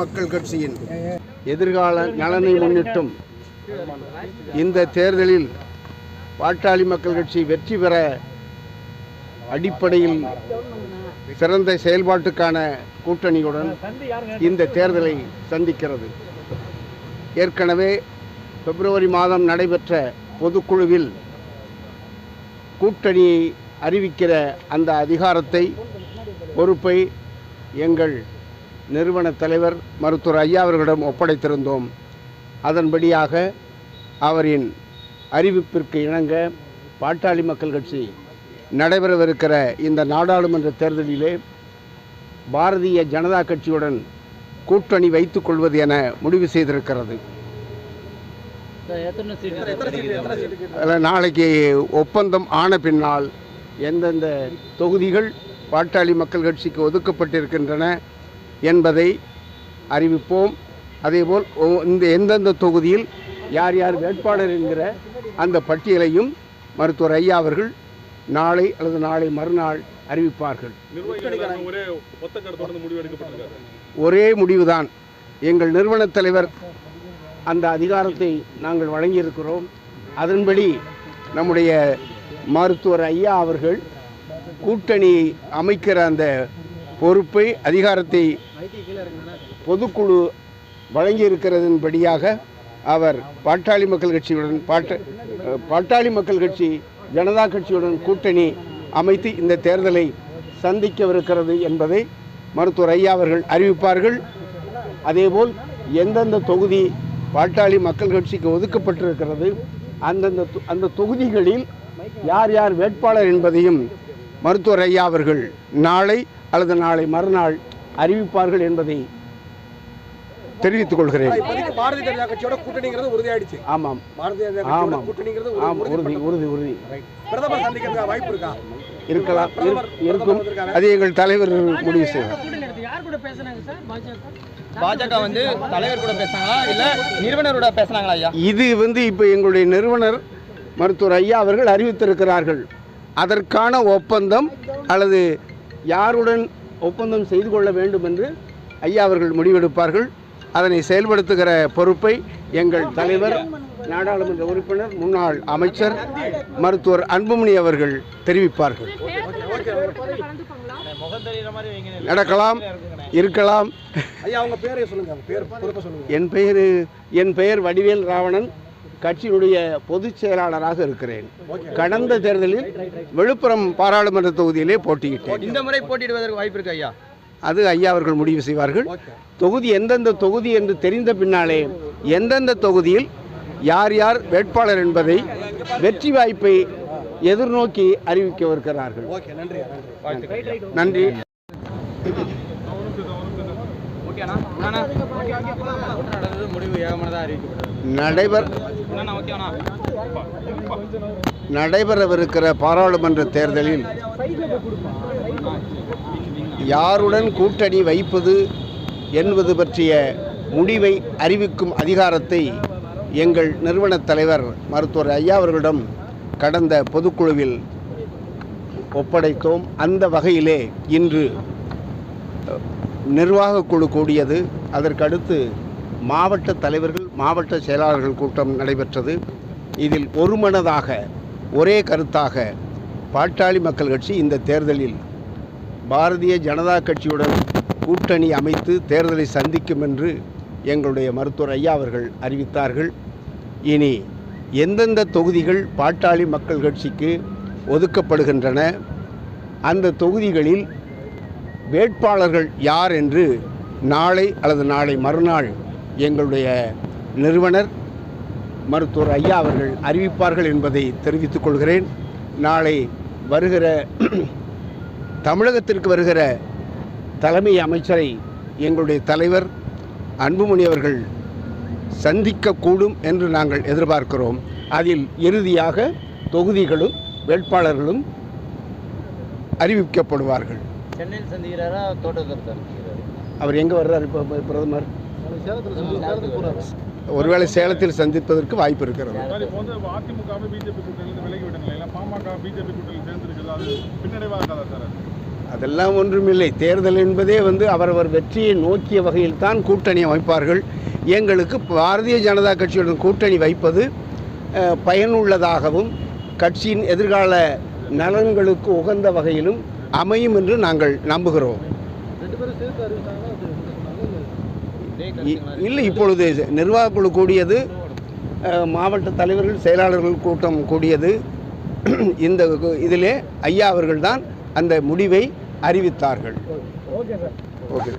மக்கள் கட்சியின் எதிர்கால நலனை முன்னிட்டும் இந்த தேர்தலில் பாட்டாளி மக்கள் கட்சி வெற்றி பெற அடிப்படையில் சிறந்த செயல்பாட்டுக்கான கூட்டணியுடன் இந்த தேர்தலை சந்திக்கிறது. ஏற்கனவே பிப்ரவரி மாதம் நடைபெற்ற பொதுக்குழுவில் கூட்டணியை அறிவிக்கிற அந்த அதிகாரத்தை பொறுப்பை எங்கள் நிறுவன தலைவர் மருத்துவர் ஐயா அவர்களிடம் ஒப்படைத்திருந்தோம். அதன்படியாக அவரின் அறிவிப்பிற்கு இணங்க பாட்டாளி மக்கள் கட்சி நடைபெறவிருக்கிற இந்த நாடாளுமன்ற தேர்தலிலே பாரதிய ஜனதா கட்சியுடன் கூட்டணி வைத்துக் கொள்வது என முடிவு செய்திருக்கிறது. நாளைக்கு ஒப்பந்தம் ஆன பின்னால் எந்தெந்த தொகுதிகள் பாட்டாளி மக்கள் கட்சிக்கு ஒதுக்கப்பட்டிருக்கின்றன என்பதை அறிவிப்போம். அதேபோல் இந்த எந்தெந்த தொகுதியில் யார் யார் வேட்பாளர் என்கிற அந்த பட்டியலையும் மருத்துவர் ஐயா அவர்கள் நாளை அல்லது நாளை மறுநாள் அறிவிப்பார்கள். ஒரே முடிவுதான். எங்கள் நிறுவன தலைவர் அந்த அதிகாரத்தை நாங்கள் வழங்கியிருக்கிறோம். அதன்படி நம்முடைய மருத்துவர் ஐயா அவர்கள் கூட்டணி அமைக்கிற அந்த பொறுப்பை அதிகாரத்தை பொதுக்குழு வழங்கியிருக்கிறதன்படியாக அவர் பாட்டாளி மக்கள் கட்சியுடன் பாட்டாளி மக்கள் கட்சி ஜனதா கட்சியுடன் கூட்டணி அமைத்து இந்த தேர்தலை சந்திக்கவிருக்கிறது என்பதை மருத்துவர் ஐயா அவர்கள் அறிவிப்பார்கள். அதேபோல் எந்தெந்த தொகுதி பாட்டாளி மக்கள் கட்சிக்கு ஒதுக்கப்பட்டிருக்கிறது அந்த தொகுதிகளில் யார் யார் வேட்பாளர் என்பதையும் மருத்துவர் ஐயா அவர்கள் நாளை அல்லது நாளை மறுநாள் அறிவிப்பார்கள் என்பதை தெரிவித்துக் கொள்கிறேன். பாரதிய ஜனதா கட்சியோட கூட்டணிங்கிறது உறுதியாயிடுச்சு. ஆமாம், ஆமாம், கூட்டணிங்கிறது உறுதி. பிரதமர் சந்திக்கிறதுக்கு வாய்ப்பு இருக்கா? இருக்கலாம், இருக்கும். அது எங்கள் தலைவர் முடிவு செய்வார். பாஜக தலைவர் கூட பேசினாங்களா இல்ல நிறுவனரோட பேசினாங்களா ஐயா? இது இப்போ எங்களுடைய நிறுவனர் மருத்துவர் ஐயா அவர்கள் அறிவித்திருக்கிறார்கள். அதற்கான ஒப்பந்தம் அல்லது யாருடன் ஒப்பந்தம் செய்து கொள்ள வேண்டும் என்று ஐயா அவர்கள் முடிவெடுப்பார்கள். அதனை செயல்படுத்துகிற பொறுப்பை எங்கள் தலைவர் நாடாளுமன்ற உறுப்பினர் முன்னாள் அமைச்சர் மருத்துவர் அன்புமணி அவர்கள் தெரிவிப்பார்கள். நடக்கலாம், இருக்கலாம். என் பெயர் வடிவேல் ராவணன். கட்சியினுடைய பொதுச் செயலாளராக இருக்கிறேன். கடந்த தேர்தலில் விழுப்புரம் பாராளுமன்ற தொகுதியிலே போட்டியிட்டேன். இந்த முறை போட்டியிடுவதற்கு வாய்ப்பு இருக்கு ஐயா? அது ஐயா அவர்கள் முடிவு செய்வார்கள். தொகுதி எந்தெந்த தொகுதி என்று தெரிந்த பின்னாலே எந்தெந்த தொகுதியில் யார் யார் வேட்பாளர் என்பதை வெற்றி வாய்ப்பை எதிர்நோக்கி அறிவிக்கவிருக்கிறார்கள். நன்றி. நடைபெறவிருக்கிற பாராளுமன்ற தேர்தலில் யாருடன் கூட்டணி வைப்பது என்பது பற்றிய முடிவை அறிவிக்கும் அதிகாரத்தை எங்கள் நிறுவன தலைவர் மருத்துவர் ஐயா அவர்களிடம் கடந்த பொதுக்குழுவில் ஒப்படைத்தோம். அந்த வகையிலே இன்று நிர்வாக குழு கூடியது. அதற்கடுத்து மாவட்ட தலைவர்கள் மாவட்ட செயலாளர்கள் கூட்டம் நடைபெற்றது. இதில் ஒருமனதாக ஒரே கருத்தாக பாட்டாளி மக்கள் கட்சி இந்த தேர்தலில் பாரதிய ஜனதா கட்சியுடன் கூட்டணி அமைத்து தேர்தலை சந்திக்கும் என்று எங்களுடைய மருத்துவர் ஐயா அவர்கள் அறிவித்தார்கள். இனி எந்தெந்த தொகுதிகள் பாட்டாளி மக்கள் கட்சிக்கு ஒதுக்கப்படுகின்றன, அந்த தொகுதிகளில் வேட்பாளர்கள் யார் என்று நாளை அல்லது நாளை மறுநாள் எங்களுடைய நிறுவனர் மருத்துவர் ஐயா அவர்கள் அறிவிப்பார்கள் என்பதை தெரிவித்துக் கொள்கிறேன். நாளை வருகிற தமிழகத்திற்கு வருகிற தலைமை அமைச்சரை எங்களுடைய தலைவர் அன்புமணி அவர்கள் சந்திக்கக்கூடும் என்று நாங்கள் எதிர்பார்க்கிறோம். அதில் இறுதியாக தொகுதிகளும் வேட்பாளர்களும் அறிவிக்கப்படுவார்கள். சென்னையில் சந்திக்கிறாரா தோட்டத்தில்? அவர் எங்கே வர்றார்? இப்போ பிரதமர் ஒருவேளை சேலத்தில் சந்திப்பதற்கு வாய்ப்பு இருக்கிறது. அதெல்லாம் ஒன்றுமில்லை. தேர்தல் என்பதே அவரவர் வெற்றியை நோக்கிய வகையில் தான் கூட்டணி அமைப்பார்கள். எங்களுக்கு பாரதிய ஜனதா கட்சியுடன் கூட்டணி வைப்பது பயனுள்ளதாகவும் கட்சியின் எதிர்கால நலன்களுக்கு உகந்த வகையிலும் அமையும் என்று நாங்கள் நம்புகிறோம். இல்லை, இப்பொழுது நிர்வாகக் குழு கூடியது, மாவட்ட தலைவர்கள் செயலாளர்கள் கூட்டம் கூடியது. இந்த இதிலே ஐயா அவர்கள்தான் அந்த முடிவை அறிவித்தார்கள். ஓகே.